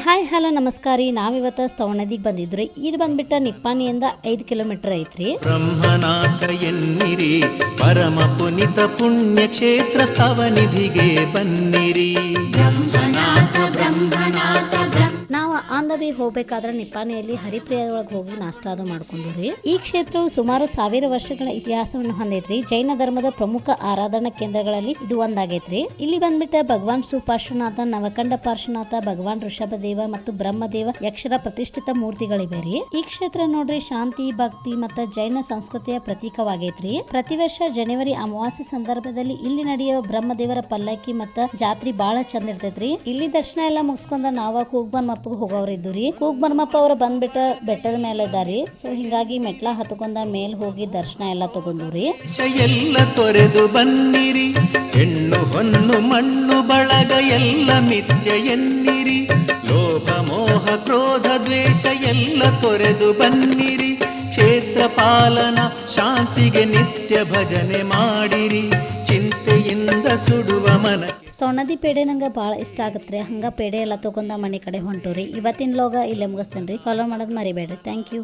Hi hello ನಮಸ್ಕಾರ ರೀ. ನಾವಿವತ್ತು ಸ್ತವನದಿಗೆ ಬಂದಿದ್ರಿ. ಇದು ಬಂದ್ಬಿಟ್ಟ ನಿಪ್ಪಾಣಿಯಿಂದ 5 ಕಿಲೋಮೀಟರ್ ಐತ್ರಿ. ಬ್ರಹ್ಮನಾಥ ಎನ್ನಿರಿ ಪರಮ ಪುನಿತ ಪುಣ್ಯ ಕ್ಷೇತ್ರ ಸ್ತವನಿಧಿಗೆ ಬನ್ನಿರಿ. ನಾವು ಆನ್ ದ ವೇ ಹೋಗ್ಬೇಕಾದ್ರೆ ನಿಪ್ಪಾಣಿಯಲ್ಲಿ ಹರಿಪ್ರಿಯ ಒಳಗೆ ಹೋಗಿ ನಾಷ್ಟಾ ಅದು ಮಾಡ್ಕೊಂಡ್ರಿ. ಈ ಕ್ಷೇತ್ರವು ಸುಮಾರು 1000 ವರ್ಷಗಳ ಇತಿಹಾಸವನ್ನು ಹೊಂದೈತ್ರಿ. ಜೈನ ಧರ್ಮದ ಪ್ರಮುಖ ಆರಾಧನಾ ಕೇಂದ್ರಗಳಲ್ಲಿ ಇದು ಒಂದಾಗೈತ್ರಿ. ಇಲ್ಲಿ ಬಂದ್ಬಿಟ್ಟ ಭಗವಾನ್ ಸುಪಾರ್ಶ್ವನಾಥ, ನವಕಂಡ ಪಾರ್ಶ್ವನಾಥ, ಭಗವಾನ್ ಋಷಭದೇವ ಮತ್ತು ಬ್ರಹ್ಮದೇವ ಯಕ್ಷರ ಪ್ರತಿಷ್ಠಿತ ಮೂರ್ತಿಗಳಿವೆ ರೀ. ಈ ಕ್ಷೇತ್ರ ನೋಡ್ರಿ ಶಾಂತಿ, ಭಕ್ತಿ ಮತ್ತು ಜೈನ ಸಂಸ್ಕೃತಿಯ ಪ್ರತೀಕವಾಗೈತ್ರಿ. ಪ್ರತಿ ವರ್ಷ ಜನವರಿ ಅಮಾವಾಸ್ಯೆ ಸಂದರ್ಭದಲ್ಲಿ ಇಲ್ಲಿ ನಡೆಯೋ ಬ್ರಹ್ಮದೇವರ ಪಲ್ಲಕ್ಕಿ ಮತ್ತು ಜಾತ್ರೆ ಬಹಳ ಚಂದ ಇರ್ತೈತ್ರಿ. ಇಲ್ಲಿ ದರ್ಶನ ಎಲ್ಲ ಮುಗಿಸ್ಕೊಂಡ ನಾವ ಕೂಗ್ಬನ್ಮಪ್ಪಗೆ ಹೋಗೋರು ಇದ್ದುರಿ. ಕೂಗ್ಬನ್ಮಪ್ಪ ಅವರು ಬಂದ್ಬಿಟ್ಟ ಬೆಟ್ಟದ ಮೇಲೆ ಇದಾರಿ. ಸೊ ಹಿಂಗಾಗಿ ಮೆಟ್ಲ ಹತ್ಕೊಂಡ ಮೇಲ್ ಹೋಗಿ ದರ್ಶನ ಎಲ್ಲ ತಗೊಂಡ್ರಿ. ಎಲ್ಲ ತೊರೆದು ಬನ್ನಿರಿ, ಹೆಣ್ಣು ಹೊನ್ನು ಮಣ್ಣು ಬಳಗ ಎಲ್ಲ ಮಿಥ್ಯ ಎನ್ನಿರಿ. ಲೋಭ ಮೋಹ ಕ್ರೋಧ ದ್ವೇಷ ಎಲ್ಲ ತೊರೆದು ಬನ್ನಿರಿ. ಕ್ಷೇತ್ರ ಪಾಲನ ಶಾಂತಿಗೆ ನಿತ್ಯ ಭಜನೆ ಮಾಡಿರಿ. ಚಿಂತೆಯಿಂದ ಸುಡುವ ಮನ. ಸ್ತವನದಿ ಪೇಡೆ ನಂಗೆ ಭಾಳ ಇಷ್ಟ ಆಗತ್ರಿ. ಹಂಗ ಪೇಡೆ ಎಲ್ಲ ತಗೊಂಡ ಮನೆ ಕಡೆ ಹೊಂಟೋರಿ. ಇವತ್ತಿನ ಲೋಗ ಇಲ್ಲೇ ಮುಗಿಸ್ತೇನ್ರಿ. ಫಾಲೋ ಮಾಡೋದು ಮರಿಬೇಡ್ರಿ. Thank you.